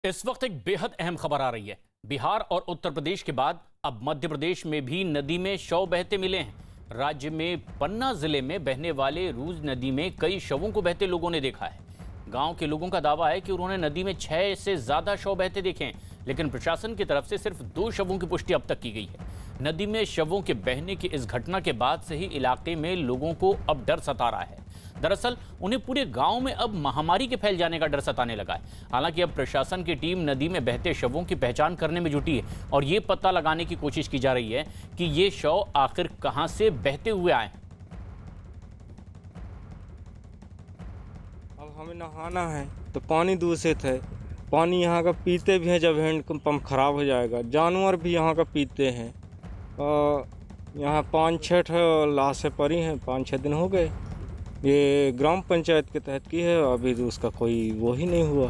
इस वक्त एक बेहद अहम खबर आ रही है। बिहार और उत्तर प्रदेश के बाद अब मध्य प्रदेश में भी नदी में शव बहते मिले हैं। राज्य में पन्ना जिले में बहने वाले रूज नदी में कई शवों को बहते लोगों ने देखा है। गांव के लोगों का दावा है कि उन्होंने नदी में 6 से ज्यादा शव बहते देखे हैं, लेकिन प्रशासन की तरफ से सिर्फ 2 शवों की पुष्टि अब तक की गई है। नदी में शवों के बहने की इस घटना के बाद से ही इलाके में लोगों को अब डर सता रहा है। दरअसल उन्हें पूरे गांव में अब महामारी के फैल जाने का डर सताने लगा है। हालांकि अब प्रशासन की टीम नदी में बहते शवों की पहचान करने में जुटी है और ये पता लगाने की कोशिश की जा रही है कि ये शव आखिर कहां से बहते हुए आए। अब हमें नहाना है तो पानी दूषित है। पानी यहाँ का पीते भी हैं, जब हैंड पंप खराब हो जाएगा। जानवर भी यहाँ का पीते हैं। यहाँ 5-6 लाशें पड़ी हैं, 5-6 दिन हो गए। ये ग्राम पंचायत के तहत की है, अभी तो उसका कोई वो ही नहीं हुआ।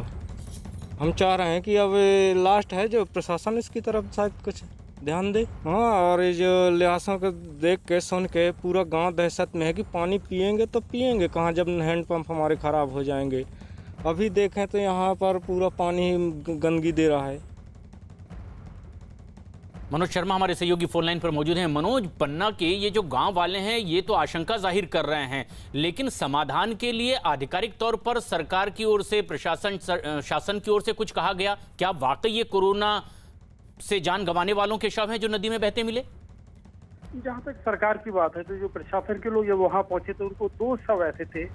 हम चाह रहे हैं कि अब लास्ट है, जो प्रशासन इसकी तरफ शायद कुछ ध्यान दे। हाँ, और ये जो लिहाजों को देख के सुन के पूरा गांव दहशत में है कि पानी पिएंगे तो पिएंगे कहाँ, जब हैंडपम्प हमारे ख़राब हो जाएंगे। अभी देखें तो यहाँ पर पूरा पानी गंदगी दे रहा है। मनोज शर्मा हमारे सहयोगी फोन लाइन पर मौजूद हैं। मनोज, पन्ना के ये जो गांव वाले हैं ये तो आशंका जाहिर कर रहे हैं, लेकिन समाधान के लिए आधिकारिक तौर पर सरकार की ओर से, शासन की ओर से कुछ कहा गया क्या? वाकई ये कोरोना से जान गंवाने वालों के शव हैं जो नदी में बहते मिले? जहाँ तक सरकार की बात है तो जो प्रशासन के लोग जब वहां पहुंचे तो उनको 2 शव ऐसे थे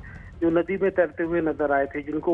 जो नदी में तैरते हुए नजर आए थे, जिनको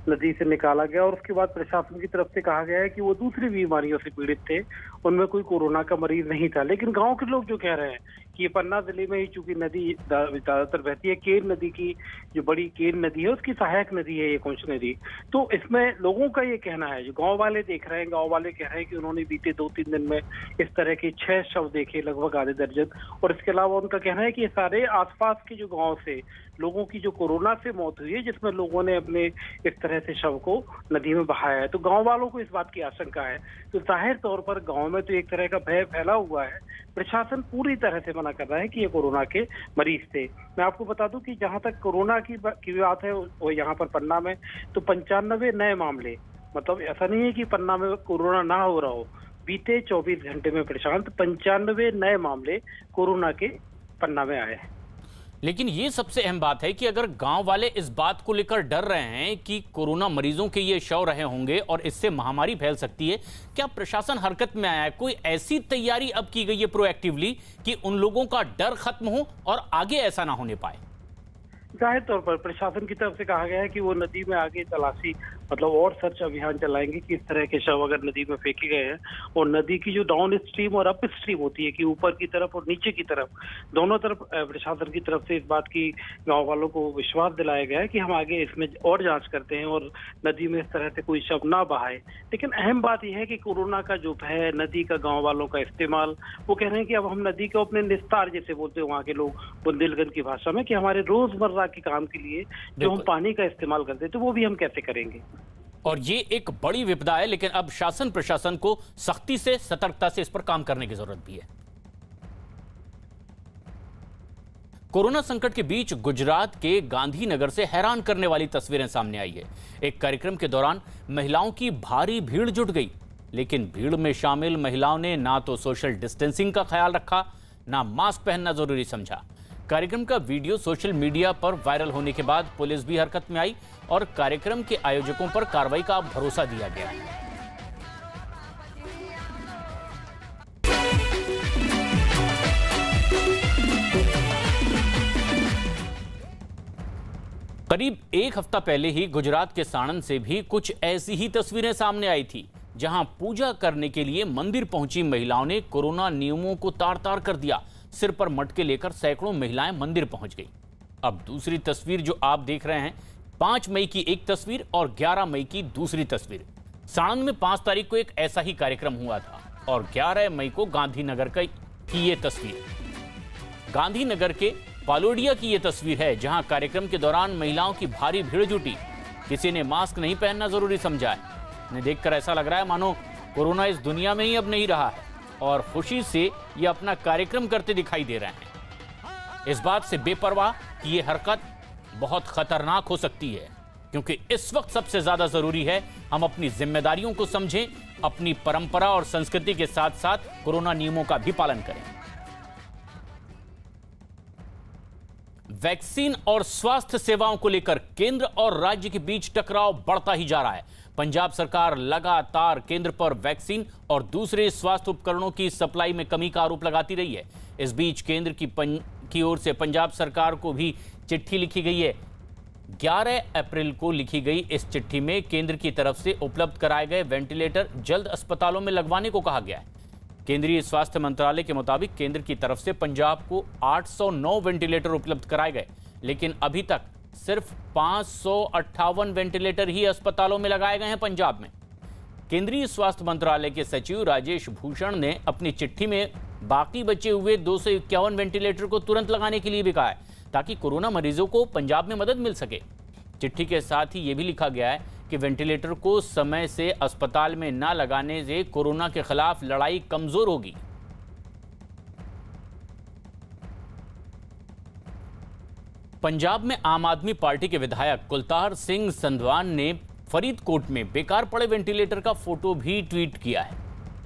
नदी से निकाला गया। और उसके बाद प्रशासन की तरफ से कहा गया है कि वो दूसरी बीमारियों से पीड़ित थे, उनमें कोई कोरोना का मरीज नहीं था। लेकिन गांव के लोग जो कह रहे हैं कि ये पन्ना जिले में ही चूंकि नदी ज्यादातर बहती है, केन नदी की जो बड़ी केन नदी है उसकी सहायक नदी है ये कोंच नदी, तो इसमें लोगों का ये कहना है, जो गाँव वाले देख रहे हैं, गाँव वाले कह रहे हैं कि उन्होंने बीते 2-3 दिन में इस तरह के 6 शव देखे, लगभग आधे दर्जन। और इसके अलावा उनका कहना है कि ये सारे आसपास के जो गाँव से लोगों की जो कोरोना से मौत हुई है, जिसमें लोगों ने अपने इस तरह से शव को नदी में बहाया है, तो गांव वालों को इस बात की आशंका है। तो जाहिर तौर पर गांव में तो एक तरह का भय फैला हुआ है। प्रशासन पूरी तरह से मना कर रहा है कि ये कोरोना के मरीज थे। मैं आपको बता दूं कि जहां तक कोरोना की बात है वो यहाँ पर पन्ना में तो 95 नए मामले, मतलब ऐसा नहीं है कि पन्ना में कोरोना ना हो रहा हो। बीते 24 घंटे में प्रशांत 95 नए मामले कोरोना के पन्ना में आए हैं। लेकिन ये सबसे अहम बात है कि अगर गांव वाले इस बात को लेकर डर रहे हैं कि कोरोना मरीजों के ये शव रहे होंगे और इससे महामारी फैल सकती है, क्या प्रशासन हरकत में आया है? कोई ऐसी तैयारी अब की गई है प्रोएक्टिवली कि उन लोगों का डर खत्म हो और आगे ऐसा ना होने पाए? जाहिर तौर पर प्रशासन की तरफ से कहा गया है कि वो नदी में आगे तलाशी, मतलब और सर्च अभियान चलाएंगे कि इस तरह के शव अगर नदी में फेंके गए हैं, और नदी की जो डाउन स्ट्रीम और अप स्ट्रीम होती है कि ऊपर की तरफ और नीचे की तरफ, दोनों तरफ प्रशासन की तरफ से इस बात की गांव वालों को विश्वास दिलाया गया है कि हम आगे इसमें और जांच करते हैं और नदी में इस तरह से कोई शव ना बहाए। लेकिन अहम बात यह है कि कोरोना का जो भय, नदी का गाँव वालों का इस्तेमाल, वो कह रहे हैं कि अब हम नदी को अपने निस्तार, जैसे बोलते हैं वहाँ के लोग बुंदेलखंड की भाषा में, कि हमारे रोजमर्रा के काम के लिए जो हम पानी का इस्तेमाल करते हैं तो वो भी हम कैसे करेंगे। और ये एक बड़ी विपदा है, लेकिन अब शासन प्रशासन को सख्ती से, सतर्कता से इस पर काम करने की जरूरत भी है। कोरोना संकट के बीच गुजरात के गांधीनगर से हैरान करने वाली तस्वीरें सामने आई है। एक कार्यक्रम के दौरान महिलाओं की भारी भीड़ जुट गई, लेकिन भीड़ में शामिल महिलाओं ने ना तो सोशल डिस्टेंसिंग का ख्याल रखा, ना मास्क पहनना जरूरी समझा। कार्यक्रम का वीडियो सोशल मीडिया पर वायरल होने के बाद पुलिस भी हरकत में आई और कार्यक्रम के आयोजकों पर कार्रवाई का भरोसा दिया गया। करीब 1 हफ्ता पहले ही गुजरात के साणंद से भी कुछ ऐसी ही तस्वीरें सामने आई थी, जहां पूजा करने के लिए मंदिर पहुंची महिलाओं ने कोरोना नियमों को तार-तार कर दिया। सिर पर मटके लेकर सैकड़ों महिलाएं मंदिर पहुंच गई। अब दूसरी तस्वीर जो आप देख रहे हैं, 5 मई की एक तस्वीर और 11 मई की दूसरी तस्वीर। साणंद में 5 तारीख को एक ऐसा ही कार्यक्रम हुआ था और 11 मई को गांधीनगर की ये तस्वीर, गांधीनगर के पालोडिया की ये तस्वीर है, जहां कार्यक्रम के दौरान महिलाओं की भारी भीड़ जुटी। किसी ने मास्क नहीं पहनना जरूरी समझा है। इन्हें देखकर ऐसा लग रहा है मानो कोरोना इस दुनिया में ही अब नहीं रहा है और खुशी से ये अपना कार्यक्रम करते दिखाई दे रहे हैं। इस बात से बेपरवाह कि ये हरकत बहुत खतरनाक हो सकती है, क्योंकि इस वक्त सबसे ज्यादा जरूरी है हम अपनी जिम्मेदारियों को समझें, अपनी परंपरा और संस्कृति के साथ साथ कोरोना नियमों का भी पालन करें। वैक्सीन और स्वास्थ्य सेवाओं को लेकर केंद्र और राज्य के बीच टकराव बढ़ता ही जा रहा है। पंजाब सरकार लगातार केंद्र पर वैक्सीन और दूसरे स्वास्थ्य उपकरणों की सप्लाई में कमी का आरोप लगाती रही है। इस बीच केंद्र की ओर से पंजाब सरकार को भी चिट्ठी लिखी गई है। 11 अप्रैल को लिखी गई इस चिट्ठी में केंद्र की तरफ से उपलब्ध कराए गए वेंटिलेटर जल्द अस्पतालों में लगवाने को कहा गया है। केंद्रीय स्वास्थ्य मंत्रालय के मुताबिक केंद्र की तरफ से पंजाब को 809 वेंटिलेटर उपलब्ध कराए गए, लेकिन अभी तक सिर्फ 558 वेंटिलेटर ही अस्पतालों में लगाए गए हैं पंजाब में। केंद्रीय स्वास्थ्य मंत्रालय के सचिव राजेश भूषण ने अपनी चिट्ठी में बाकी बचे हुए 251 वेंटिलेटर को तुरंत लगाने के लिए भी कहा है, ताकि कोरोना मरीजों को पंजाब में मदद मिल सके। चिट्ठी के साथ ही यह भी लिखा गया है कि वेंटिलेटर को समय से अस्पताल में न लगाने से कोरोना के खिलाफ लड़ाई कमजोर होगी। पंजाब में आम आदमी पार्टी के विधायक कुलतार सिंह संधवान ने फरीदकोट में बेकार पड़े वेंटिलेटर का फोटो भी ट्वीट किया है।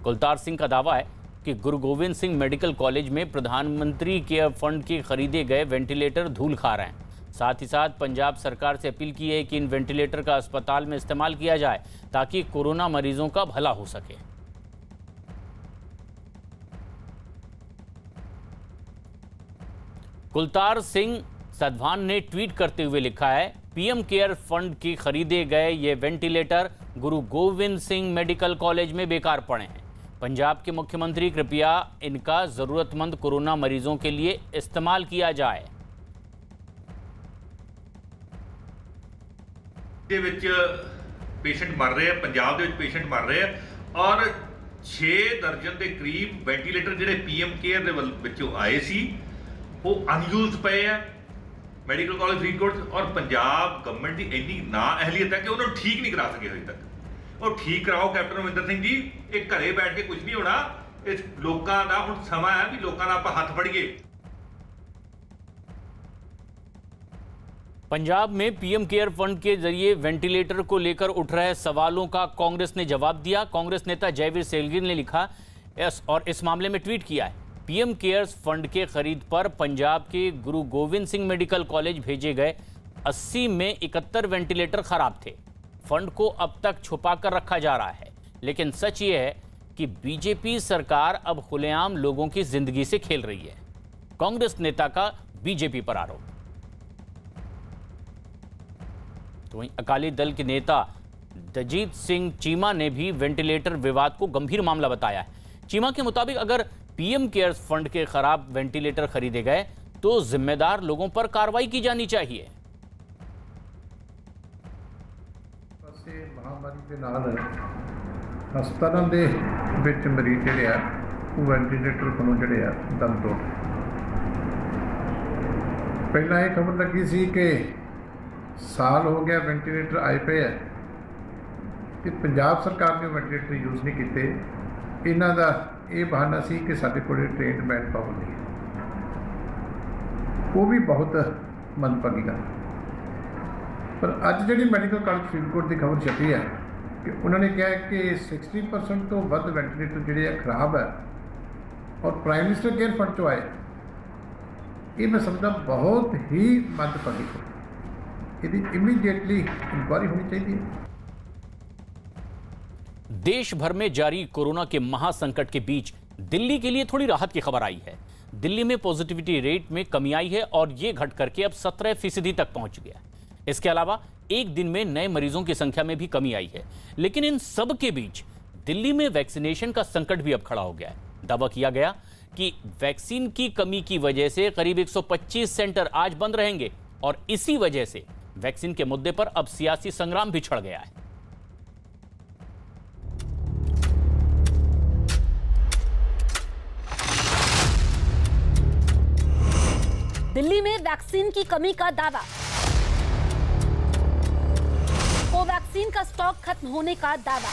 कुलतार सिंह का दावा है कि गुरु गोविंद सिंह मेडिकल कॉलेज में प्रधानमंत्री केयर फंड के खरीदे गए वेंटिलेटर धूल खा रहे हैं। साथ ही साथ पंजाब सरकार से अपील की है कि इन वेंटिलेटर का अस्पताल में इस्तेमाल किया जाए ताकि कोरोना मरीजों का भला हो सके। कुलतार सिंह संधवान ने ट्वीट करते हुए लिखा है, पीएम केयर फंड के खरीदे गए ये वेंटिलेटर गुरु गोविंद सिंह मेडिकल कॉलेज में बेकार पड़े हैं। पंजाब के मुख्यमंत्री कृपया इनका जरूरतमंद कोरोना मरीजों के लिए इस्तेमाल किया जाए। पेशेंट मर रहे हैं, पंजाब के पेशेंट मर रहे हैं और 6 दर्जन के करीब वेंटिलेटर जिहड़े पीएम केयर दे विचों आए सी वो अनयूज्ड पे है मेडिकल कॉलेज फरीदकोट। और पंजाब गवर्नमेंट की इन्नी ना अहलियत है कि उन्होंने ठीक नहीं करा सके अभी तक। और ठीक कराओ कैप्टन अमरिंदर सिंह जी, एक घरे बैठ के कुछ नहीं होना। इस लोगों का हुण समा है भी लोगों का आप हाथ फड़िए। पंजाब में पीएम केयर फंड के जरिए वेंटिलेटर को लेकर उठ रहे सवालों का कांग्रेस ने जवाब दिया। कांग्रेस नेता जयवीर सेलगिर ने लिखा और इस मामले में ट्वीट किया है, पीएम केयर्स फंड के खरीद पर पंजाब के गुरु गोविंद सिंह मेडिकल कॉलेज भेजे गए 80 में 71 वेंटिलेटर खराब थे। फंड को अब तक छुपा कर रखा जा रहा है, लेकिन सच ये है कि बीजेपी सरकार अब खुलेआम लोगों की जिंदगी से खेल रही है। कांग्रेस नेता का बीजेपी पर आरोप। तो वहीं अकाली दल के नेता दलजीत सिंह चीमा ने भी वेंटिलेटर विवाद को गंभीर मामला बताया है। चीमा के मुताबिक अगर पीएम केयर्स फंड के खराब वेंटिलेटर खरीदे गए तो जिम्मेदार लोगों पर कार्रवाई की जानी चाहिए। महामारी के नाल हस्पतालों के विच मरीज जिहड़े आ वो वेंटिलेटर कोलों जिहड़े आ दम तोड़। पहला ये खबर लगी सी कि साल हो गया वेंटिलेटर आए पे है कि पंजाब सरकार ने वेंटिलेटर यूज़ नहीं किए। इन्हां दा ये बहाना सी कि साडे कोल ट्रेंड मैन पावर नहीं है। वो भी बहुत मंदभागी गल। पर अज जिहड़ी मैडिकल कॉलेज फरीदकोट की खबर छपी है कि उन्होंने कहा कि 60% तो वध वेंटिलेटर जिहड़े खराब है और प्राइम मिनिस्टर केयर फंड चो आए। ये मैं समझदा बहुत ही मंदभागी है। यदि इमीडिएटली इंक्वायरी होनी चाहिए। देश भर में जारी कोरोना के महासंकट के बीच दिल्ली के लिए थोड़ी राहत की खबर आई है। दिल्ली में पॉजिटिविटी रेट में कमी आई है और ये घट करके अब 17% तक पहुंच गया। इसके अलावा एक दिन में नए मरीजों की संख्या में भी कमी आई है। लेकिन इन सब के बीच दिल्ली में वैक्सीनेशन का संकट भी अब खड़ा हो गया है। दावा किया गया कि वैक्सीन की कमी की वजह से करीब 125 सेंटर आज बंद रहेंगे और इसी वजह से वैक्सीन के मुद्दे पर अब सियासी संग्राम भी छिड़ गया है। दिल्ली में वैक्सीन की कमी का दावा। कोवैक्सीन का स्टॉक खत्म होने का दावा।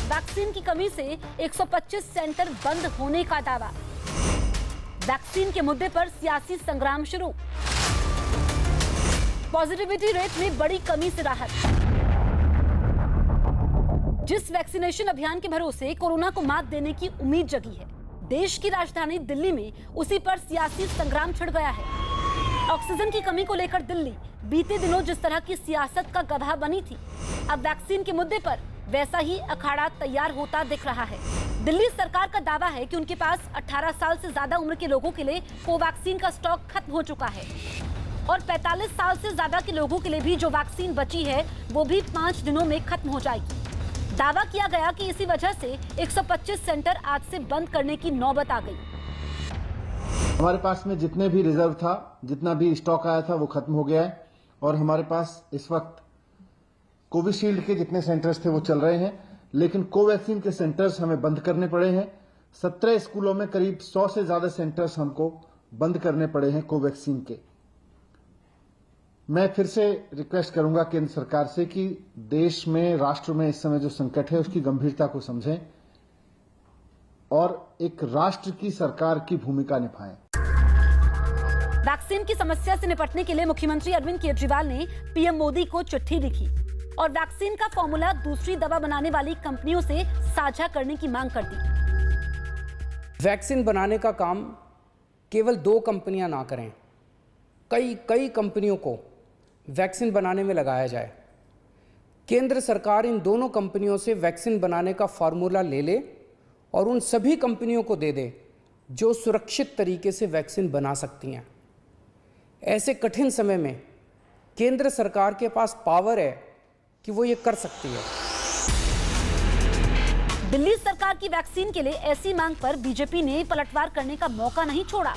वैक्सीन की कमी से 125 सेंटर बंद होने का दावा। वैक्सीन के मुद्दे पर सियासी संग्राम शुरू। पॉजिटिविटी रेट में बड़ी कमी से राहत। जिस वैक्सीनेशन अभियान के भरोसे कोरोना को मात देने की उम्मीद जगी है, देश की राजधानी दिल्ली में उसी पर सियासी संग्राम छिड़ गया है। ऑक्सीजन की कमी को लेकर दिल्ली बीते दिनों जिस तरह की सियासत का गवाह बनी थी, अब वैक्सीन के मुद्दे पर वैसा ही अखाड़ा तैयार होता दिख रहा है। दिल्ली सरकार का दावा है कि उनके पास 18 साल से ज्यादा उम्र के लोगों के लिए कोवैक्सीन का स्टॉक खत्म हो चुका है और 45 साल से ज्यादा के लोगों के लिए भी जो वैक्सीन बची है वो भी 5 दिनों में खत्म हो जाएगी। दावा किया गया कि इसी वजह से 125 सेंटर आज से बंद करने की नौबत आ गई। हमारे पास में जितने भी रिजर्व था, जितना भी स्टॉक आया था वो खत्म हो गया है और हमारे पास इस वक्त कोविशील्ड के जितने सेंटर्स थे वो चल रहे हैं, लेकिन कोवैक्सीन के सेंटर्स हमें बंद करने पड़े हैं। 17 स्कूलों में करीब 100 से ज्यादा सेंटर्स हमको बंद करने पड़े हैं कोवैक्सीन के। मैं फिर से रिक्वेस्ट करूंगा केंद्र सरकार से कि देश में, राष्ट्र में इस समय जो संकट है उसकी गंभीरता को समझें और एक राष्ट्र की सरकार की भूमिका निभाएं। वैक्सीन की समस्या से निपटने के लिए मुख्यमंत्री अरविंद केजरीवाल ने पीएम मोदी को चिट्ठी लिखी और वैक्सीन का फॉर्मूला दूसरी दवा बनाने वाली कंपनियों से साझा करने की मांग कर दी। वैक्सीन बनाने का काम केवल 2 कंपनियां ना करें, कई कंपनियों को वैक्सीन बनाने में लगाया जाए। केंद्र सरकार इन दोनों कंपनियों से वैक्सीन बनाने का फार्मूला ले ले और उन सभी कंपनियों को दे दे जो सुरक्षित तरीके से वैक्सीन बना सकती हैं। ऐसे कठिन समय में केंद्र सरकार के पास पावर है कि वो ये कर सकती है। दिल्ली सरकार की वैक्सीन के लिए ऐसी मांग पर बीजेपी ने पलटवार करने का मौका नहीं छोड़ा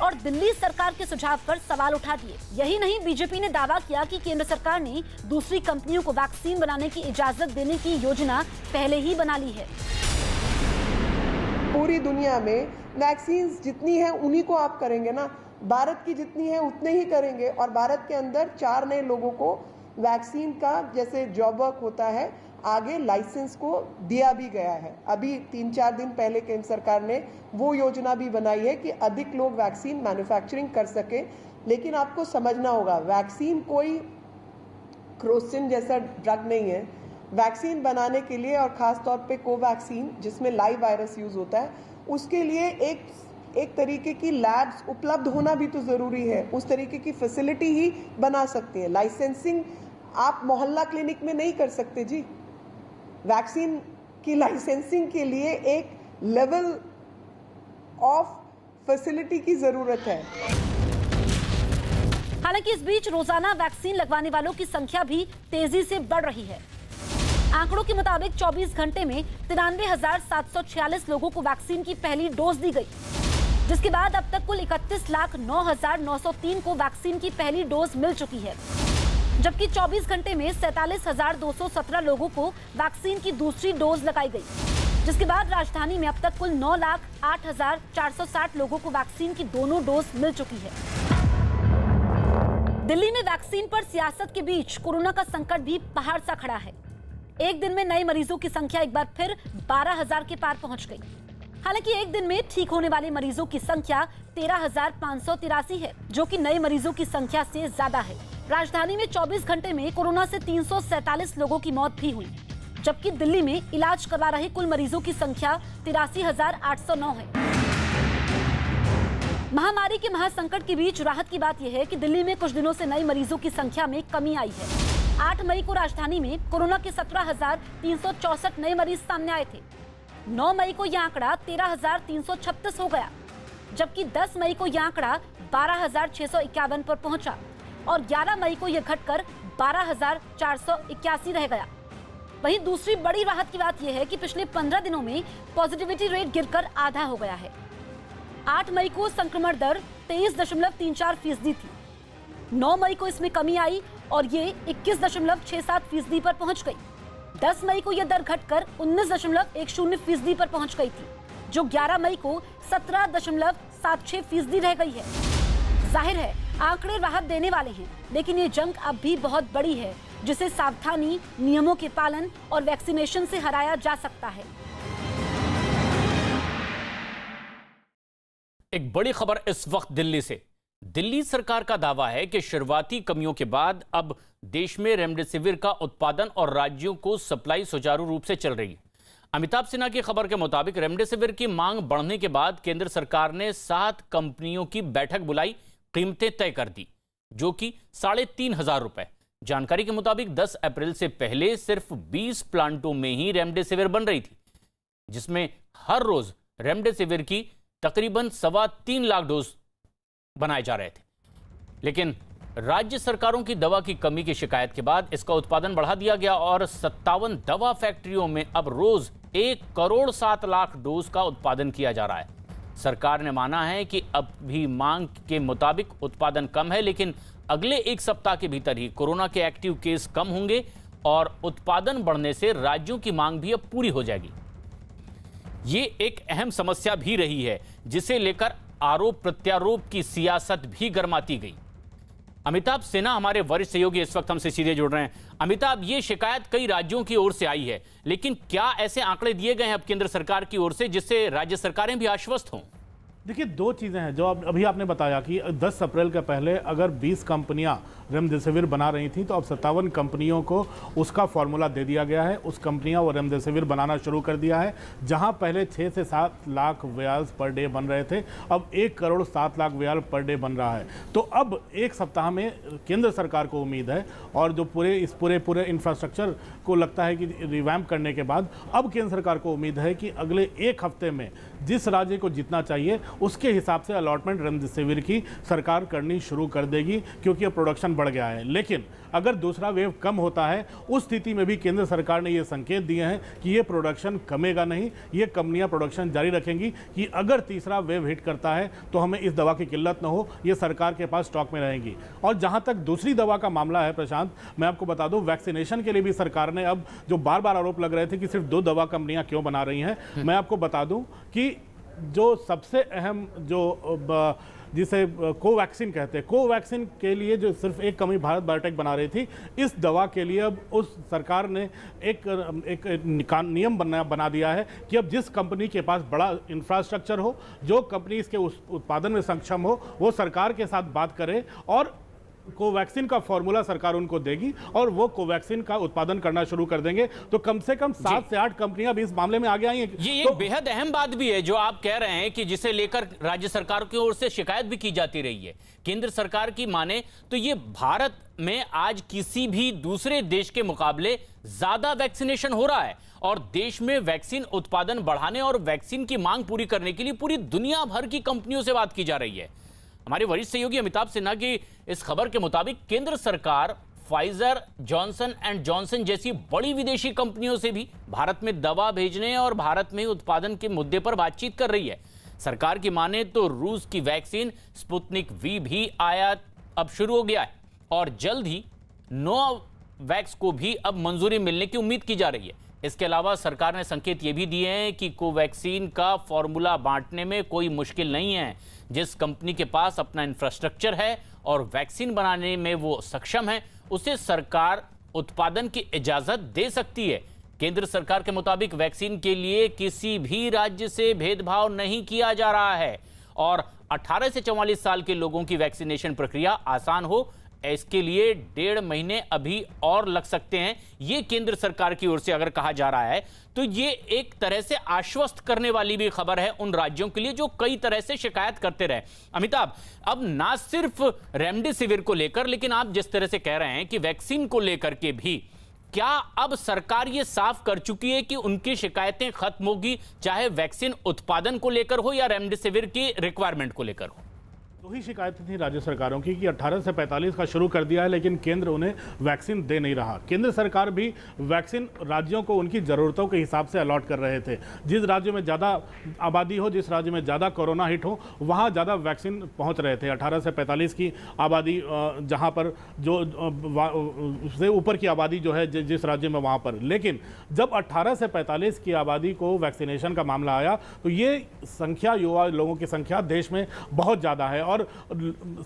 और दिल्ली सरकार के सुझाव पर सवाल उठा दिए। यही नहीं, बीजेपी ने दावा किया कि केंद्र सरकार ने दूसरी कंपनियों को वैक्सीन बनाने की इजाजत देने की योजना पहले ही बना ली है। पूरी दुनिया में वैक्सीन जितनी है उन्हीं को आप करेंगे ना, भारत की जितनी है उतने ही करेंगे और भारत के अंदर 4 नए लोगों को वैक्सीन का जैसे जॉब वर्क होता है आगे लाइसेंस को दिया भी गया है। अभी 3-4 दिन पहले केंद्र सरकार ने वो योजना भी बनाई है कि अधिक लोग वैक्सीन मैन्युफैक्चरिंग कर सके। लेकिन आपको समझना होगा, वैक्सीन कोई क्रोसिन जैसा ड्रग नहीं है। वैक्सीन बनाने के लिए और ख़ास तौर पे कोवैक्सीन जिसमें लाइव वायरस यूज़ होता है, उसके लिए एक तरीके की लैब्स उपलब्ध होना भी तो ज़रूरी है। उस तरीके की फैसिलिटी ही बना सकती है। लाइसेंसिंग आप मोहल्ला क्लिनिक में नहीं कर सकते जी। वैक्सीन की लाइसेंसिंग के लिए एक लेवल ऑफ फैसिलिटी की ज़रूरत है। हालांकि इस बीच रोजाना वैक्सीन लगवाने वालों की संख्या भी तेजी से बढ़ रही है। आंकड़ों के मुताबिक 24 घंटे में 93,746 लोगों को वैक्सीन की पहली डोज दी गई, जिसके बाद अब तक कुल 31,09,903 को वैक्सीन की पहली डोज मिल चुकी है, जबकि 24 घंटे में 47,217 लोगों को वैक्सीन की दूसरी डोज लगाई गई, जिसके बाद राजधानी में अब तक कुल 9,08,460 लोगों को वैक्सीन की दोनों डोज मिल चुकी है। दिल्ली में वैक्सीन पर सियासत के बीच कोरोना का संकट भी पहाड़ सा खड़ा है। एक दिन में नए मरीजों की संख्या एक बार फिर 12,000 के पार पहुंच गई। हालांकि एक दिन में ठीक होने वाले मरीजों की संख्या 13,583 है, जो कि नए मरीजों की संख्या से ज्यादा है। राजधानी में 24 घंटे में कोरोना से 347 लोगों की मौत भी हुई, जबकि दिल्ली में इलाज करवा रहे कुल मरीजों की संख्या 83,809 है। महामारी के महासंकट के बीच राहत की बात यह है कि दिल्ली में कुछ दिनों से नए मरीजों की संख्या में कमी आई है। 8 मई को राजधानी में कोरोना के 17,364 नए मरीज सामने आए थे। 9 मई को यह आंकड़ा 13,336 हो गया, जबकि 10 मई को यह आंकड़ा 12,651 पर पहुंचा और 11 मई को यह घटकर 12,481 रह गया। वहीं दूसरी बड़ी राहत की बात यह है कि पिछले 15 दिनों में पॉजिटिविटी रेट गिरकर आधा हो गया है। 8 मई को संक्रमण दर 23.34% थी। 9 मई को इसमें कमी आई और ये 21.67% पर पहुंच गई। 10 मई को यह दर घटकर 19.10% पर पहुंच गई थी, जो 11 मई को 17.76% रह गई है। जाहिर है आंकड़े राहत देने वाले हैं, लेकिन ये जंग अब भी बहुत बड़ी है, जिसे सावधानी, नियमों के पालन और वैक्सीनेशन से हराया जा सकता है। एक बड़ी खबर इस वक्त दिल्ली से। दिल्ली सरकार का दावा है कि शुरुआती कमियों के बाद अब देश में रेमडेसिविर का उत्पादन और राज्यों को सप्लाई सुचारू रूप से चल रही है। अमिताभ सिन्हा की खबर के मुताबिक रेमडेसिविर की मांग बढ़ने के बाद केंद्र सरकार ने 7 कंपनियों की बैठक बुलाई, कीमतें तय कर दी, जो कि 3,500 रुपए। जानकारी के मुताबिक 10 अप्रैल से पहले सिर्फ 20 प्लांटों में ही रेमडेसिविर बन रही थी, जिसमें हर रोज रेमडेसिविर की तकरीबन 3.25 लाख डोज बनाए जा रहे थे। लेकिन राज्य सरकारों की दवा की कमी की शिकायत के बाद इसका उत्पादन बढ़ा दिया गया और 57 दवा फैक्ट्रियों में अब रोज 1,07,00,000 डोज का उत्पादन किया जा रहा है। सरकार ने माना है कि अब भी मांग के मुताबिक उत्पादन कम है, लेकिन अगले एक सप्ताह के भीतर ही कोरोना के एक्टिव केस कम होंगे और उत्पादन बढ़ने से राज्यों की मांग भी अब पूरी हो जाएगी। ये एक अहम समस्या भी रही है, जिसे लेकर आरोप प्रत्यारोप की सियासत भी गर्माती गई। अमिताभ सिन्हा हमारे वरिष्ठ सहयोगी इस वक्त हमसे सीधे जुड़ रहे हैं। अमिताभ, ये शिकायत कई राज्यों की ओर से आई है, लेकिन क्या ऐसे आंकड़े दिए गए हैं अब केंद्र सरकार की ओर से जिससे राज्य सरकारें भी आश्वस्त हों? देखिए, 2 चीज़ें हैं जो अभी आपने बताया कि 10 अप्रैल के पहले अगर 20 कंपनियां रेमडेसिविर बना रही थी तो अब 57 कंपनियों को उसका फॉर्मूला दे दिया गया है। उस कंपनियां वो रेमडेसिविर बनाना शुरू कर दिया है। जहां पहले 6 से 7 लाख वियाल्स पर डे बन रहे थे, अब 1,07,00,000 वियाल पर डे बन रहा है। तो अब एक सप्ताह में केंद्र सरकार को उम्मीद है, और जो पूरे इंफ्रास्ट्रक्चर को लगता है कि रिवैम्प करने के बाद अब केंद्र सरकार को उम्मीद है कि अगले एक हफ्ते में जिस राज्य को जितना चाहिए उसके हिसाब से अलॉटमेंट रेमडेसिविर की सरकार करनी शुरू कर देगी, क्योंकि अब प्रोडक्शन बढ़ गया है। लेकिन अगर दूसरा वेव कम होता है, उस स्थिति में भी केंद्र सरकार ने ये संकेत दिए हैं कि ये प्रोडक्शन कमेगा नहीं, ये कंपनियां प्रोडक्शन जारी रखेंगी कि अगर तीसरा वेव हिट करता है तो हमें इस दवा की किल्लत न हो, ये सरकार के पास स्टॉक में रहेंगी। और जहां तक दूसरी दवा का मामला है प्रशांत, मैं आपको बता दूं, वैक्सीनेशन के लिए भी सरकार ने अब जो बार बार आरोप लग रहे थे कि सिर्फ 2 दवा कंपनियां क्यों बना रही हैं, मैं आपको बता दूं कि जो सबसे अहम जिसे कोवैक्सीन कहते हैं, कोवैक्सीन के लिए जो सिर्फ एक कंपनी भारत बायोटेक बना रही थी, इस दवा के लिए अब उस सरकार ने एक नियम बना दिया है कि अब जिस कंपनी के पास बड़ा इंफ्रास्ट्रक्चर हो, जो कंपनी इसके उत्पादन में सक्षम हो, वो सरकार के साथ बात करे और कोवैक्सीन का फॉर्मूला सरकार उनको देगी और वो कोवैक्सीन का उत्पादन करना शुरू कर देंगे। तो कम से कम 7 से 8 कंपनियां भी इस मामले में आगे आई हैं। ये एक बेहद अहम बात भी है जो आप कह रहे हैं कि जिसे लेकर राज्य सरकार की ओर से शिकायत भी की जाती रही है। केंद्र सरकार की माने तो ये भारत में आज किसी भी दूसरे देश के मुकाबले ज्यादा वैक्सीनेशन हो रहा है, और देश में वैक्सीन उत्पादन बढ़ाने और वैक्सीन की मांग पूरी करने के लिए पूरी दुनिया भर की कंपनियों से बात की जा रही है। हमारे वरिष्ठ सहयोगी अमिताभ सिन्हा की इस खबर के मुताबिक केंद्र सरकार फाइजर, जॉनसन एंड जॉनसन जैसी बड़ी विदेशी कंपनियों से भी भारत में दवा भेजने और भारत में उत्पादन के मुद्दे पर बातचीत कर रही है। सरकार की माने तो रूस की वैक्सीन स्पुतनिक वी भी आयात अब शुरू हो गया है और जल्द ही नोवावैक्स को भी अब मंजूरी मिलने की उम्मीद की जा रही है। इसके अलावा सरकार ने संकेत ये भी दिए हैं कि कोवैक्सीन का फॉर्मूला बांटने में कोई मुश्किल नहीं है। जिस कंपनी के पास अपना इंफ्रास्ट्रक्चर है और वैक्सीन बनाने में वो सक्षम है, उसे सरकार उत्पादन की इजाजत दे सकती है। केंद्र सरकार के मुताबिक वैक्सीन के लिए किसी भी राज्य से भेदभाव नहीं किया जा रहा है और 18 से 44 साल के लोगों की वैक्सीनेशन प्रक्रिया आसान हो, इसके लिए 1.5 महीने अभी और लग सकते हैं। ये केंद्र सरकार की ओर से अगर कहा जा रहा है तो ये एक तरह से आश्वस्त करने वाली भी खबर है उन राज्यों के लिए जो कई तरह से शिकायत करते रहे। अमिताभ, अब ना सिर्फ रेमडेसिविर को लेकर, लेकिन आप जिस तरह से कह रहे हैं कि वैक्सीन को लेकर के भी, क्या अब सरकार ये साफ कर चुकी है कि उनकी शिकायतें खत्म होगी, चाहे वैक्सीन उत्पादन को लेकर हो या रेमडेसिविर की रिक्वायरमेंट को लेकर हो? 2 ही शिकायतें थी राज्य सरकारों की कि 18 से 45 का शुरू कर दिया है, लेकिन केंद्र उन्हें वैक्सीन दे नहीं रहा। केंद्र सरकार भी वैक्सीन राज्यों को उनकी ज़रूरतों के हिसाब से अलॉट कर रहे थे। जिस राज्य में ज़्यादा आबादी हो, जिस राज्य में ज़्यादा कोरोना हिट हो, वहाँ ज़्यादा वैक्सीन पहुँच रहे थे। 18 से 45 की आबादी जहाँ पर जो उससे ऊपर की आबादी जो है जिस राज्य में, वहाँ पर। लेकिन जब 18 से 45 की आबादी को वैक्सीनेशन का मामला आया तो ये संख्या, युवा लोगों की संख्या देश में बहुत ज़्यादा है और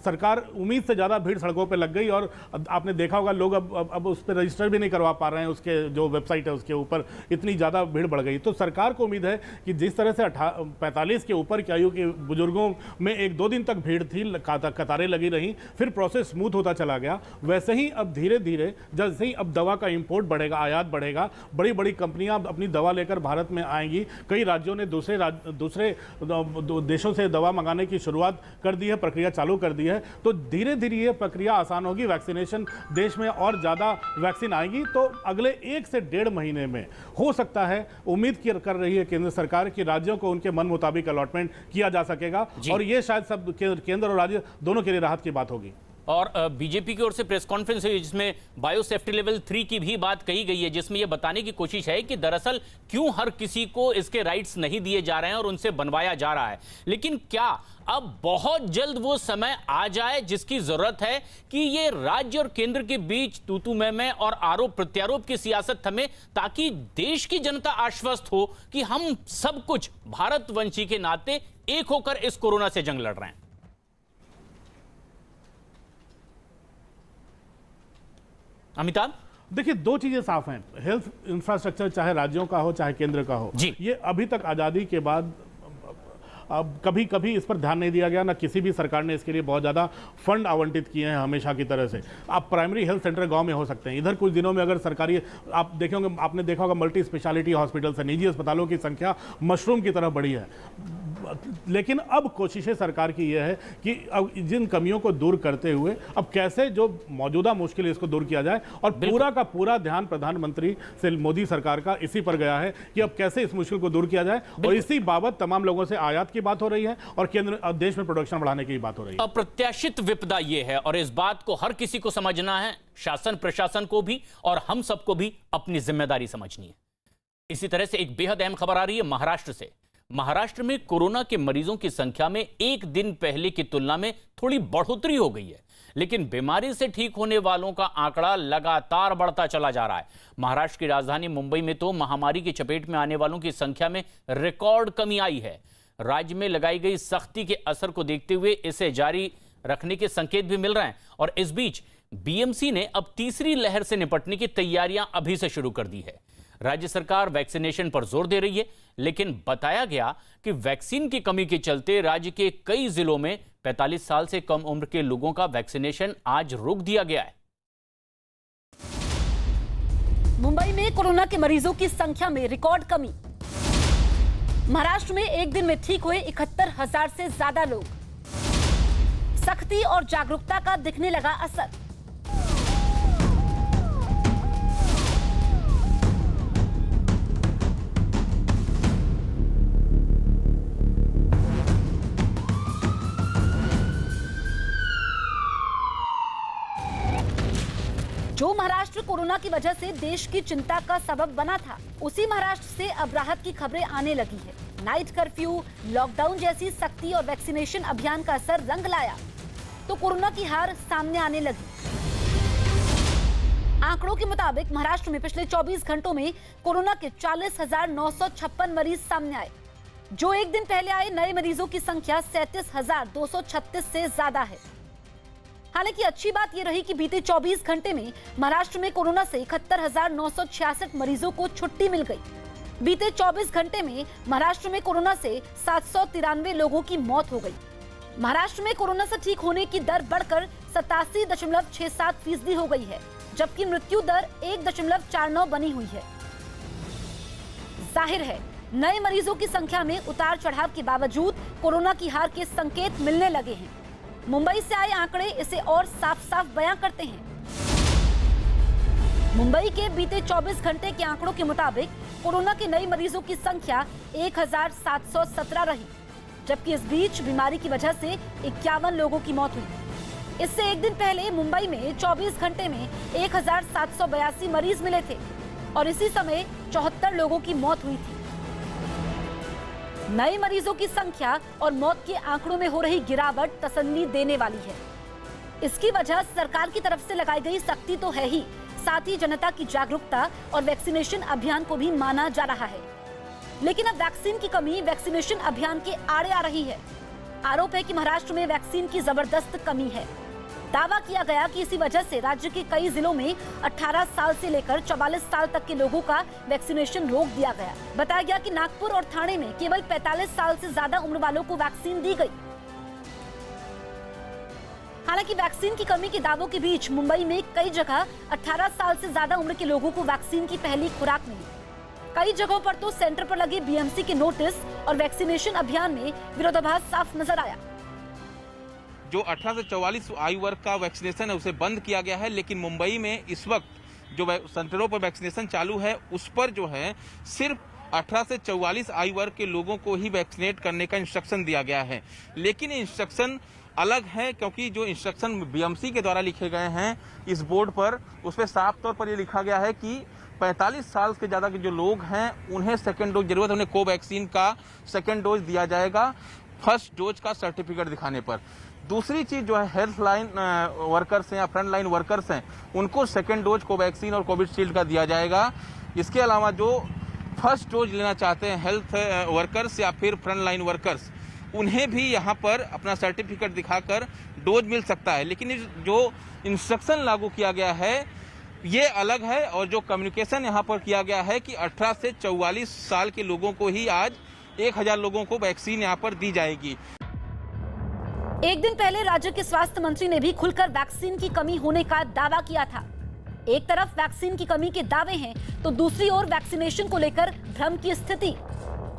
सरकार उम्मीद से ज़्यादा भीड़ सड़कों पर लग गई और आपने देखा होगा लोग अब उस पर रजिस्टर भी नहीं करवा पा रहे हैं, उसके जो वेबसाइट है उसके ऊपर इतनी ज़्यादा भीड़ बढ़ गई। तो सरकार को उम्मीद है कि जिस तरह से 45 के ऊपर की आयु के बुजुर्गों में 1-2 दिन तक भीड़ थी, कतारें लगी रहीं, फिर प्रोसेस स्मूथ होता चला गया, वैसे ही अब धीरे धीरे जैसे ही अब दवा का इंपोर्ट बढ़ेगा, आयात बढ़ेगा, बड़ी बड़ी कंपनियां अपनी दवा लेकर भारत में आएंगी। कई राज्यों ने दूसरे देशों से दवा मंगाने की शुरुआत कर दी है, प्रक्रिया चालू कर दी है। तो धीरे धीरे ये प्रक्रिया आसान होगी, वैक्सीनेशन देश में और ज़्यादा वैक्सीन आएगी। तो अगले 1 से 1.5 महीने में हो सकता है, उम्मीद कर रही है केंद्र सरकार कि राज्यों को उनके मन मुताबिक अलॉटमेंट किया जा सकेगा और ये शायद सब केंद्र और राज्य दोनों के लिए राहत की बात होगी। और बीजेपी की ओर से प्रेस कॉन्फ्रेंस हुई जिसमें बायो सेफ्टी लेवल 3 की भी बात कही गई है, जिसमें यह बताने की कोशिश है कि दरअसल क्यों हर किसी को इसके राइट्स नहीं दिए जा रहे हैं और उनसे बनवाया जा रहा है। लेकिन क्या अब बहुत जल्द वो समय आ जाए जिसकी जरूरत है कि ये राज्य और केंद्र के बीच तू मैं और आरोप प्रत्यारोप की सियासत थमे, ताकि देश की जनता आश्वस्त हो कि हम सब कुछ भारतवंशी के नाते एक होकर इस कोरोना से जंग लड़ रहे हैं। अमिताभ, देखिए 2 चीजें साफ हैं, हेल्थ इंफ्रास्ट्रक्चर चाहे राज्यों का हो चाहे केंद्र का हो, ये अभी तक आज़ादी के बाद अब कभी इस पर ध्यान नहीं दिया गया, ना किसी भी सरकार ने इसके लिए बहुत ज़्यादा फंड आवंटित किए हैं हमेशा की तरह से। आप प्राइमरी हेल्थ सेंटर गांव में हो सकते हैं, इधर कुछ दिनों में अगर सरकारी आपने देखा होगा मल्टी स्पेशलिटी हॉस्पिटल्स है, निजी अस्पतालों की संख्या मशरूम की तरह बढ़ी है। लेकिन अब कोशिशें सरकार की यह है कि अब जिन कमियों को दूर करते हुए अब कैसे जो मौजूदा मुश्किल है इसको दूर किया जाए, और पूरा का पूरा ध्यान प्रधानमंत्री से मोदी सरकार का इसी पर गया है कि अब कैसे इस मुश्किल को दूर किया जाए। और इसी बाबत तमाम लोगों से आयात की बात हो रही है और केंद्र देश में प्रोडक्शन बढ़ाने की बात हो रही है। अप्रत्याशित विपदा यह है और इस बात को हर किसी को समझना है, शासन प्रशासन को भी और हम सबको भी अपनी जिम्मेदारी समझनी है। इसी तरह से एक बेहद अहम खबर आ रही है महाराष्ट्र से। महाराष्ट्र में कोरोना के मरीजों की संख्या में एक दिन पहले की तुलना में थोड़ी बढ़ोतरी हो गई है, लेकिन बीमारी से ठीक होने वालों का आंकड़ा लगातार बढ़ता चला जा रहा है। महाराष्ट्र की राजधानी मुंबई में तो महामारी की चपेट में आने वालों की संख्या में रिकॉर्ड कमी आई है। राज्य में लगाई गई सख्ती के असर को देखते हुए इसे जारी रखने के संकेत भी मिल रहे हैं और इस बीच बीएमसी ने अब तीसरी लहर से निपटने की तैयारियां अभी से शुरू कर दी है। राज्य सरकार वैक्सीनेशन पर जोर दे रही है, लेकिन बताया गया कि वैक्सीन की कमी के चलते राज्य के कई जिलों में 45 साल से कम उम्र के लोगों का वैक्सीनेशन आज रोक दिया गया है। मुंबई में कोरोना के मरीजों की संख्या में रिकॉर्ड कमी। महाराष्ट्र में एक दिन में ठीक हुए 71,000 से ज्यादा लोग। सख्ती और जागरूकता का दिखने लगा असर। जो महाराष्ट्र कोरोना की वजह से देश की चिंता का सबब बना था, उसी महाराष्ट्र से अब राहत की खबरें आने लगी है। नाइट कर्फ्यू, लॉकडाउन जैसी सख्ती और वैक्सीनेशन अभियान का असर रंग लाया तो कोरोना की हार सामने आने लगी। आंकड़ों के मुताबिक महाराष्ट्र में पिछले 24 घंटों में कोरोना के 40,956 मरीज सामने आए, जो एक दिन पहले आए नए मरीजों की संख्या 37,236 से ज्यादा है। हालांकि अच्छी बात यह रही कि बीते 24 घंटे में महाराष्ट्र में कोरोना से 71,966 मरीजों को छुट्टी मिल गई। बीते 24 घंटे में महाराष्ट्र में कोरोना से 793 लोगों की मौत हो गई। महाराष्ट्र में कोरोना से ठीक होने की दर बढ़कर 87.67% हो गई है, जबकि मृत्यु दर 1.49 बनी हुई है। जाहिर है, नए मरीजों की संख्या में उतार चढ़ाव के बावजूद कोरोना की हार के संकेत मिलने लगे हैं। मुंबई से आए आंकड़े इसे और साफ-साफ बयां करते हैं। मुंबई के बीते 24 घंटे के आंकड़ों के मुताबिक कोरोना के नए मरीजों की संख्या 1,717 रही, जबकि इस बीच बीमारी की वजह से 51 लोगों की मौत हुई। इससे एक दिन पहले मुंबई में 24 घंटे में 1,782 मरीज मिले थे और इसी समय 74 लोगों की मौत हुई थी। नए मरीजों की संख्या और मौत के आंकड़ों में हो रही गिरावट तसल्ली देने वाली है। इसकी वजह सरकार की तरफ से लगाई गई सख्ती तो है ही, साथ ही जनता की जागरूकता और वैक्सीनेशन अभियान को भी माना जा रहा है। लेकिन अब वैक्सीन की कमी वैक्सीनेशन अभियान के आड़े आ रही है। आरोप है कि महाराष्ट्र में वैक्सीन की जबरदस्त कमी है। दावा किया गया कि इसी वजह से राज्य के कई जिलों में 18 साल से लेकर 44 साल तक के लोगों का वैक्सीनेशन रोक दिया गया। बताया गया कि नागपुर और ठाणे में केवल 45 साल से ज्यादा उम्र वालों को वैक्सीन दी गई। हालांकि वैक्सीन की कमी के दावों के बीच मुंबई में कई जगह 18 साल से ज्यादा उम्र के लोगों को वैक्सीन की पहली खुराक मिली। कई जगहों पर तो सेंटर पर लगे बीएमसी के नोटिस और वैक्सीनेशन अभियान में विरोधाभास साफ नजर आया। जो 18 से 44 आयु वर्ग का वैक्सीनेशन है उसे बंद किया गया है, लेकिन मुंबई में इस वक्त जो सेंटरों पर वैक्सीनेशन चालू है उस पर जो है सिर्फ 18 से 44 आयु वर्ग के लोगों को ही वैक्सीनेट करने का इंस्ट्रक्शन दिया गया है। लेकिन इंस्ट्रक्शन अलग है, क्योंकि जो इंस्ट्रक्शन बीएमसी के द्वारा लिखे गए हैं इस बोर्ड पर, उस पर साफ तौर पर यह लिखा गया है कि 45 साल से ज़्यादा के जो लोग हैं उन्हें सेकेंड डोज जरूरत है, उन्हें कोवैक्सीन का सेकेंड डोज दिया जाएगा फर्स्ट डोज का सर्टिफिकेट दिखाने पर। दूसरी चीज़ जो है हेल्थ लाइन वर्कर्स हैं या फ्रंट लाइन वर्कर्स हैं उनको सेकेंड डोज कोवैक्सीन और कोविशील्ड का दिया जाएगा। इसके अलावा जो फर्स्ट डोज लेना चाहते हैं हेल्थ वर्कर्स या फिर फ्रंट लाइन वर्कर्स, उन्हें भी यहाँ पर अपना सर्टिफिकेट दिखाकर डोज मिल सकता है। लेकिन जो इंस्ट्रक्शन लागू किया गया है ये अलग है, और जो कम्युनिकेशन यहाँ पर किया गया है कि 18 से 44 साल के लोगों को ही आज 1000 लोगों को वैक्सीन यहाँ पर दी जाएगी। एक दिन पहले राज्य के स्वास्थ्य मंत्री ने भी खुलकर वैक्सीन की कमी होने का दावा किया था। एक तरफ वैक्सीन की कमी के दावे हैं तो दूसरी ओर वैक्सीनेशन को लेकर भ्रम की स्थिति,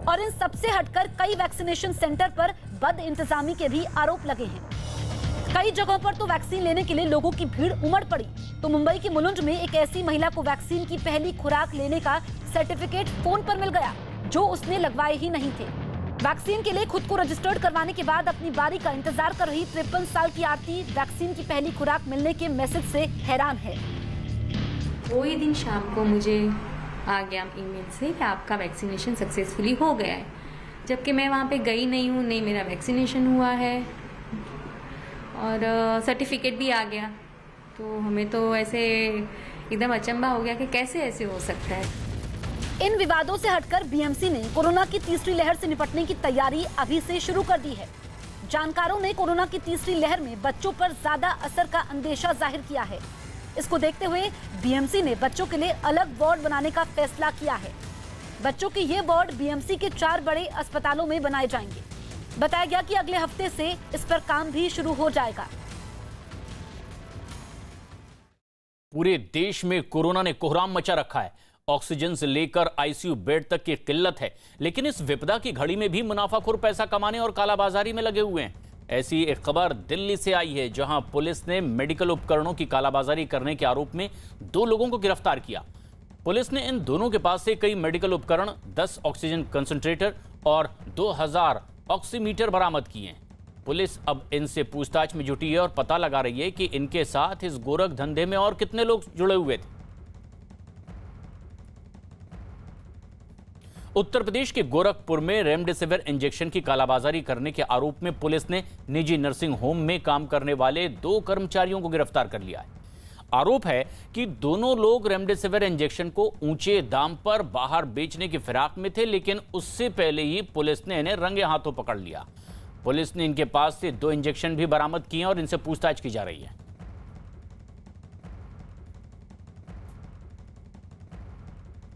और इन सबसे हटकर कई वैक्सीनेशन सेंटर पर बद इंतजामी के भी आरोप लगे हैं। कई जगहों पर तो वैक्सीन लेने के लिए लोगों की भीड़ उमड़ पड़ी। तो मुंबई के मुलुंड में एक ऐसी महिला को वैक्सीन की पहली खुराक लेने का सर्टिफिकेट फोन पर मिल गया जो उसने लगवाए ही नहीं थे। वैक्सीन के लिए खुद को रजिस्टर्ड करवाने के बाद अपनी बारी का इंतजार कर रही 53 साल की आरती वैक्सीन की पहली खुराक मिलने के मैसेज से हैरान है। वही दिन शाम को मुझे आ गया ईमेल से कि आपका वैक्सीनेशन सक्सेसफुली हो गया है, जबकि मैं वहाँ पे गई नहीं हूँ, नहीं मेरा वैक्सीनेशन हुआ है और सर्टिफिकेट भी आ गया। तो हमें तो ऐसे एकदम अचंभा हो गया कि कैसे ऐसे हो सकता है। इन विवादों से हटकर बीएमसी ने कोरोना की तीसरी लहर से निपटने की तैयारी अभी से शुरू कर दी है। जानकारों ने कोरोना की तीसरी लहर में बच्चों पर ज्यादा असर का अंदेशा जाहिर किया है। इसको देखते हुए बीएमसी ने बच्चों के लिए अलग वार्ड बनाने का फैसला किया है। बच्चों के ये वार्ड बीएमसी के 4 बड़े अस्पतालों में बनाए जाएंगे। बताया गया कि अगले हफ्ते से इस पर काम भी शुरू हो जाएगा। पूरे देश में कोरोना ने कोहराम मचा रखा है। ऑक्सीजन से लेकर आईसीयू बेड तक की किल्लत है, लेकिन इस विपदा की घड़ी में भी मुनाफाखोर पैसा कमाने और कालाबाजारी में लगे हुए हैं। ऐसी एक खबर दिल्ली से आई है, जहां पुलिस ने मेडिकल उपकरणों की कालाबाजारी करने के आरोप में 2 लोगों को गिरफ्तार किया। पुलिस ने इन दोनों के पास से कई मेडिकल उपकरण, 10 ऑक्सीजन कंसंट्रेटर और 2000 ऑक्सीमीटर बरामद किए हैं। पुलिस अब इनसे पूछताछ में जुटी है और पता लगा रही है कि इनके साथ इस गोरख धंधे में और कितने लोग जुड़े हुए थे। उत्तर प्रदेश के गोरखपुर में रेमडेसिविर इंजेक्शन की कालाबाजारी करने के आरोप में पुलिस ने निजी नर्सिंग होम में काम करने वाले 2 कर्मचारियों को गिरफ्तार कर लिया है। आरोप है कि दोनों लोग रेमडेसिविर इंजेक्शन को ऊंचे दाम पर बाहर बेचने की फिराक में थे, लेकिन उससे पहले ही पुलिस ने इन्हें रंगे हाथों पकड़ लिया। पुलिस ने इनके पास से 2 इंजेक्शन भी बरामद किए और इनसे पूछताछ की जा रही है।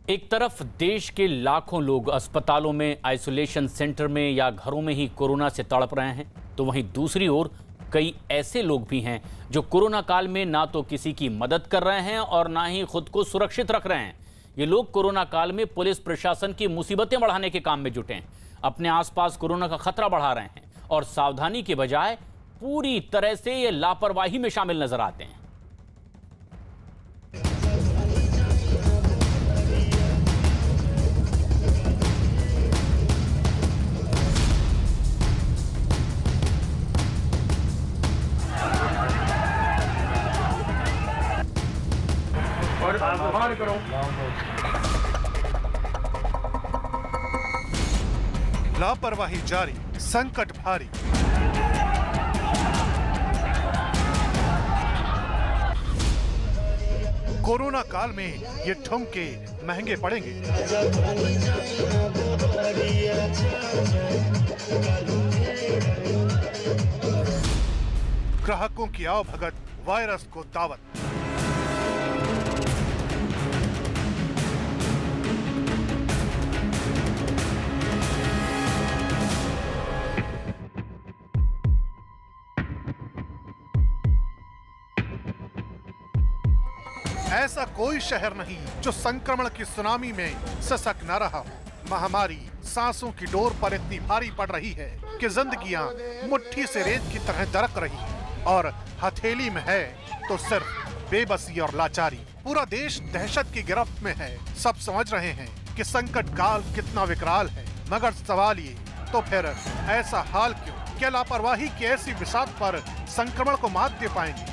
एक तरफ देश के लाखों लोग अस्पतालों में, आइसोलेशन सेंटर में या घरों में ही कोरोना से तड़प रहे हैं, तो वहीं दूसरी ओर कई ऐसे लोग भी हैं जो कोरोना काल में ना तो किसी की मदद कर रहे हैं और ना ही खुद को सुरक्षित रख रहे हैं। ये लोग कोरोना काल में पुलिस प्रशासन की मुसीबतें बढ़ाने के काम में जुटे हैं, अपने आसपास कोरोना का खतरा बढ़ा रहे हैं और सावधानी के बजाय पूरी तरह से ये लापरवाही में शामिल नजर आते हैं। लापरवाही जारी, संकट भारी। कोरोना काल में ये ठुमके महंगे पड़ेंगे। ग्राहकों की आवभगत, वायरस को दावत। ऐसा कोई शहर नहीं जो संक्रमण की सुनामी में ससक न रहा हो। महामारी सांसों की डोर पर इतनी भारी पड़ रही है कि जिंदगियां मुट्ठी से रेत की तरह दरक रही हैं और हथेली में है तो सिर्फ बेबसी और लाचारी। पूरा देश दहशत की गिरफ्त में है। सब समझ रहे हैं कि संकट काल कितना विकराल है, मगर सवाल ये तो फिर ऐसा हाल क्यों? क्या लापरवाही की ऐसी बिसात पर संक्रमण को मात दे पाएंगे?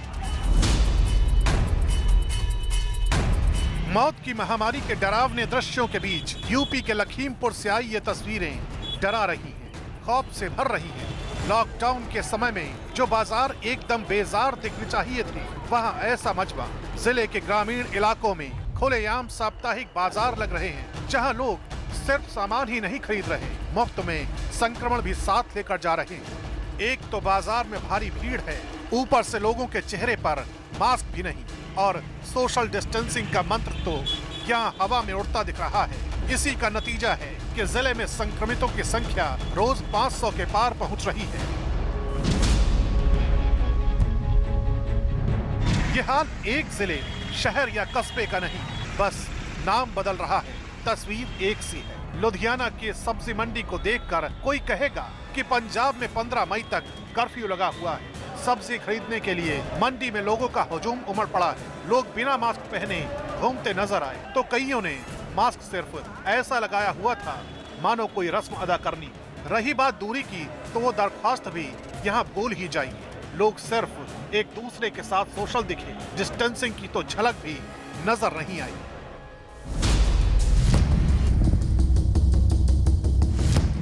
मौत की महामारी के डरावने दृश्यों के बीच यूपी के लखीमपुर से आई ये तस्वीरें डरा रही हैं, खौफ से भर रही हैं। लॉकडाउन के समय में जो बाजार एकदम बेजार दिखने चाहिए थे, वहां ऐसा मचबा। जिले के ग्रामीण इलाकों में खुलेआम साप्ताहिक बाजार लग रहे हैं, जहां लोग सिर्फ सामान ही नहीं खरीद रहे, मुफ्त में संक्रमण भी साथ लेकर जा रहे हैं। एक तो बाजार में भारी भीड़ है, ऊपर से लोगों के चेहरे पर मास्क भी नहीं और सोशल डिस्टेंसिंग का मंत्र तो यहाँ हवा में उड़ता दिख रहा है। इसी का नतीजा है कि जिले में संक्रमितों की संख्या रोज 500 के पार पहुंच रही है। यह हाल एक जिले, शहर या कस्बे का नहीं, बस नाम बदल रहा है, तस्वीर एक सी है। लुधियाना के सब्जी मंडी को देखकर कोई कहेगा कि पंजाब में 15 मई तक कर्फ्यू लगा हुआ है। सब्जी खरीदने के लिए मंडी में लोगों का हुजूम उमड़ पड़ा है। लोग बिना मास्क पहने घूमते नजर आए तो कईयों ने मास्क सिर्फ ऐसा लगाया हुआ था मानो कोई रस्म अदा करनी। रही बात दूरी की तो वो दरख्वास्त भी यहाँ भूल ही जाइए। लोग सिर्फ एक दूसरे के साथ सोशल दिखे, डिस्टेंसिंग की तो झलक भी नजर नहीं आई।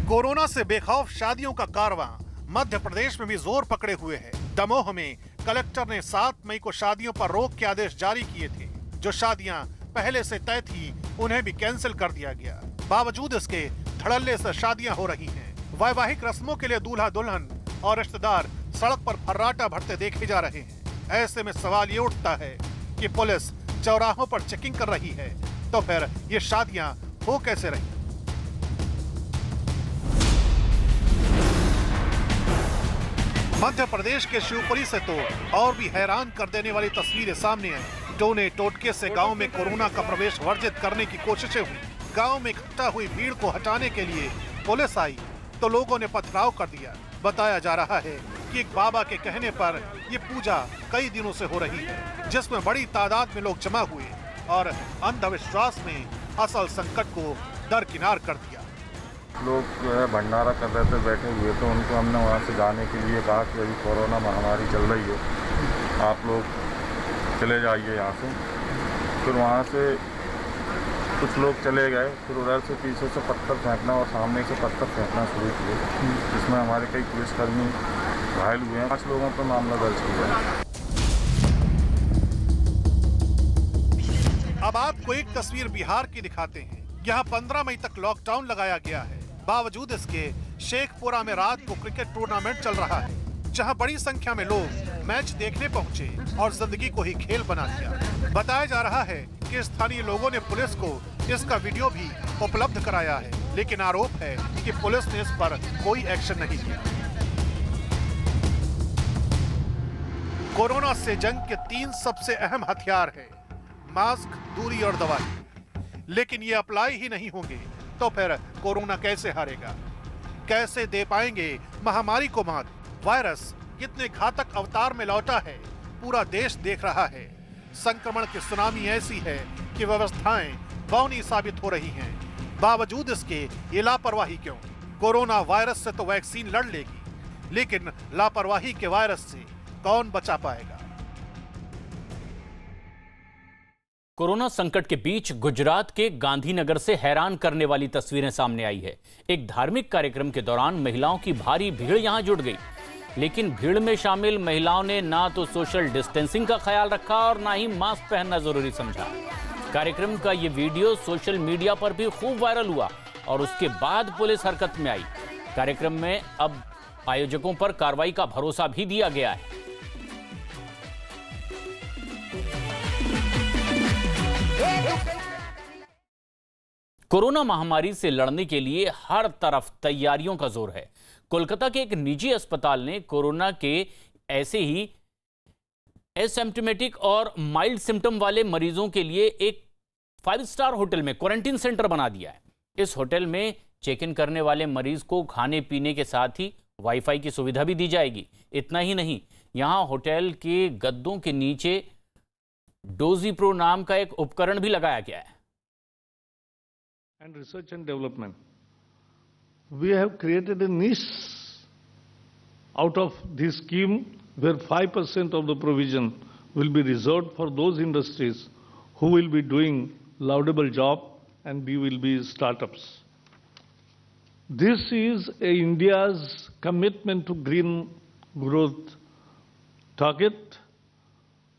कोरोना से बेखौफ शादियों का कारवां मध्य प्रदेश में भी जोर पकड़े हुए है। दमोह में कलेक्टर ने 7 मई को शादियों पर रोक के आदेश जारी किए थे। जो शादियां पहले से तय थी उन्हें भी कैंसिल कर दिया गया। बावजूद इसके धड़ल्ले से शादियां हो रही हैं। वैवाहिक रस्मों के लिए दूल्हा दुल्हन और रिश्तेदार सड़क पर फर्राटा भरते देखे जा रहे हैं। ऐसे में सवाल ये उठता है कि पुलिस चौराहों पर चेकिंग कर रही है तो फिर ये शादियां हो कैसे रही? मध्य प्रदेश के शिवपुरी से तो और भी हैरान कर देने वाली तस्वीरें सामने आई। टोने टोटके से गांव में कोरोना का प्रवेश वर्जित करने की कोशिशें हुई। गांव में इकट्ठा हुई भीड़ को हटाने के लिए पुलिस आई तो लोगों ने पथराव कर दिया। बताया जा रहा है कि एक बाबा के कहने पर ये पूजा कई दिनों से हो रही है, जिसमें बड़ी तादाद में लोग जमा हुए और अंधविश्वास ने असल संकट को दरकिनार कर दिया। लोग जो है भंडारा कर रहे थे बैठे हुए, तो उनको हमने वहाँ से जाने के लिए कहा कि अभी कोरोना महामारी चल रही है, आप लोग चले जाइए यहाँ से। फिर वहाँ से कुछ लोग चले गए, फिर उधर से पीछे से पत्थर फेंकना और सामने से पत्थर फेंकना शुरू किए, जिसमें हमारे कई पुलिसकर्मी घायल हुए हैं। 5 लोगों पर मामला दर्ज किया है। अब आपको एक तस्वीर बिहार की दिखाते हैं। यहाँ 15 मई तक लॉकडाउन लगाया गया है। बावजूद इसके शेखपुरा में रात को क्रिकेट टूर्नामेंट चल रहा है, जहाँ बड़ी संख्या में लोग मैच देखने पहुँचे और जिंदगी को ही खेल बना दिया। बताया जा रहा है कि स्थानीय लोगों ने पुलिस को इसका वीडियो भी उपलब्ध कराया है, लेकिन आरोप है कि पुलिस ने इस पर कोई एक्शन नहीं लिया। कोरोना से जंग के 3 सबसे अहम हथियार है मास्क, दूरी और दवाई। लेकिन ये अप्लाई ही नहीं होंगे तो फिर कोरोना कैसे हारेगा? कैसे दे पाएंगे महामारी को मात? वायरस कितने घातक अवतार में लौटा है पूरा देश देख रहा है। संक्रमण की सुनामी ऐसी है कि व्यवस्थाएं बौनी साबित हो रही हैं। बावजूद इसके ये लापरवाही क्यों? कोरोना वायरस से तो वैक्सीन लड़ लेगी, लेकिन लापरवाही के वायरस से कौन बचा पाएगा? कोरोना संकट के बीच गुजरात के गांधीनगर से हैरान करने वाली तस्वीरें सामने आई है। एक धार्मिक कार्यक्रम के दौरान महिलाओं की भारी भीड़ यहां जुट गई। लेकिन भीड़ में शामिल महिलाओं ने ना तो सोशल डिस्टेंसिंग का ख्याल रखा और ना ही मास्क पहनना जरूरी समझा। कार्यक्रम का ये वीडियो सोशल मीडिया पर भी खूब वायरल हुआ और उसके बाद पुलिस हरकत में आई। कार्यक्रम में अब आयोजकों पर कार्रवाई का भरोसा भी दिया गया है। कोरोना महामारी से लड़ने के लिए हर तरफ तैयारियों का जोर है। कोलकाता के एक निजी अस्पताल ने कोरोना के ऐसे ही एसिम्प्टोमेटिक और माइल्ड सिम्टम वाले मरीजों के लिए एक 5 स्टार होटल में क्वारंटीन सेंटर बना दिया है। इस होटल में चेक इन करने वाले मरीज को खाने पीने के साथ ही वाईफाई की सुविधा भी दी जाएगी। इतना ही नहीं, यहां होटल के गद्दों के नीचे डोजी प्रो नाम का एक उपकरण भी लगाया गया है। And research and development. We have created a niche out of this scheme where 5% of the provision will be reserved for those industries who will be doing laudable job and we will be startups. This is India's commitment to green growth target.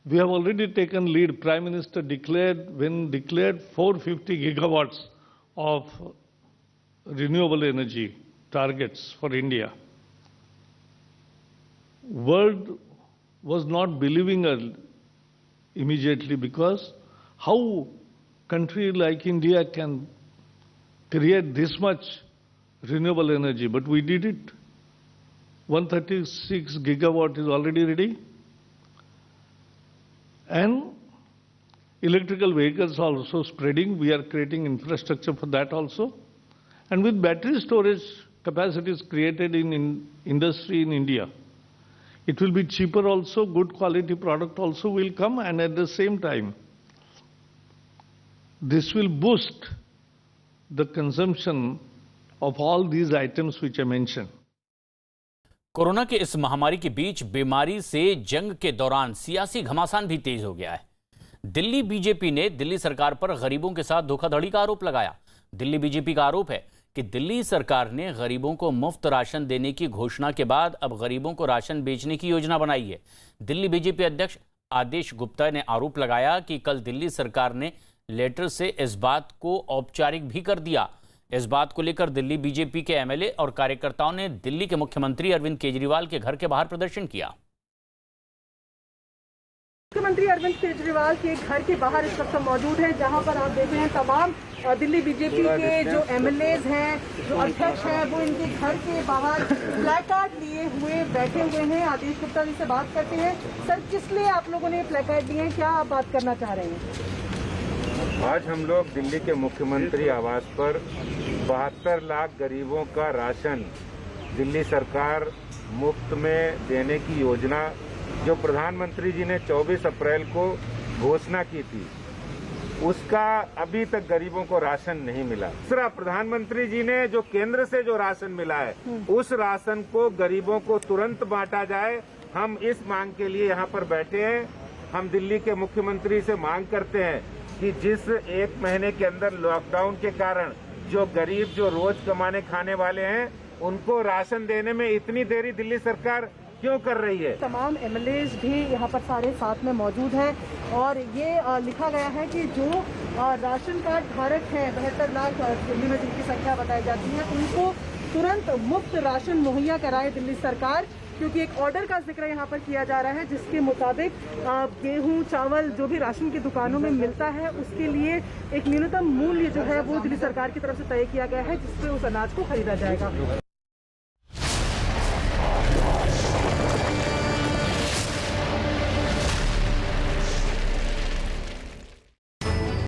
We have already taken lead. Prime Minister declared 450 gigawatts of renewable energy targets for India. World was not believing us immediately because how country like India can create this much renewable energy, but we did it. 136 gigawatt is already ready. And electrical vehicles are also spreading. We are creating infrastructure for that also. And with battery storage capacities created in industry in India, it will be cheaper also, good quality product also will come, and at the same time, this will boost the consumption of all these items which I mentioned. Corona के इस महामारी के बीच बीमारी से जंग के दौरान सियासी घमासान भी तेज हो गया है। दिल्ली बीजेपी ने दिल्ली सरकार पर गरीबों के साथ धोखाधड़ी का आरोप लगाया। दिल्ली बीजेपी का आरोप है कि दिल्ली सरकार ने गरीबों को मुफ्त राशन देने की घोषणा के बाद अब गरीबों को राशन बेचने की योजना बनाई है। दिल्ली बीजेपी अध्यक्ष आदेश गुप्ता ने आरोप लगाया कि कल दिल्ली सरकार ने लेटर से इस बात को औपचारिक भी कर दिया। इस बात को लेकर दिल्ली बीजेपी के एमएलए और कार्यकर्ताओं ने दिल्ली के मुख्यमंत्री अरविंद केजरीवाल के घर के बाहर प्रदर्शन किया। मुख्यमंत्री अरविंद केजरीवाल के घर के बाहर इस वक्त मौजूद है, जहां पर आप देख रहे हैं तमाम दिल्ली बीजेपी के जो एमएलएज हैं, जो अध्यक्ष हैं, वो इनके घर के बाहर प्लेकार्ड लिए हुए बैठे हुए हैं। आदेश गुप्ता जी से बात करते हैं। सर, किस लिए आप लोगों ने प्लेकार्ड लिए हैं, क्या आप बात करना चाह रहे हैं? आज हम लोग दिल्ली के मुख्यमंत्री आवास पर 72 लाख गरीबों का राशन दिल्ली सरकार मुफ्त में देने की योजना जो प्रधानमंत्री जी ने 24 अप्रैल को घोषणा की थी, उसका अभी तक गरीबों को राशन नहीं मिला। दूसरा, प्रधानमंत्री जी ने जो केंद्र से जो राशन मिला है, उस राशन को गरीबों को तुरंत बांटा जाए। हम इस मांग के लिए यहाँ पर बैठे हैं। हम दिल्ली के मुख्यमंत्री से मांग करते हैं कि जिस 1 महीने के अंदर लॉकडाउन के कारण जो गरीब, जो रोज कमाने खाने वाले हैं, उनको राशन देने में इतनी देरी दिल्ली सरकार क्यों कर रही है? तमाम एमएलएज भी यहाँ पर सारे साथ में मौजूद हैं और ये लिखा गया है कि जो राशन कार्ड धारक हैं, 72 लाख दिल्ली में जिनकी संख्या बताई जाती है, उनको तुरंत मुफ्त राशन मुहैया कराए दिल्ली सरकार, क्योंकि एक ऑर्डर का जिक्र यहाँ पर किया जा रहा है जिसके मुताबिक गेहूं, चावल जो भी राशन की दुकानों में मिलता है, उसके लिए एक न्यूनतम मूल्य जो है वो दिल्ली सरकार की तरफ से तय किया गया है, जिससे उस अनाज को खरीदा जाएगा।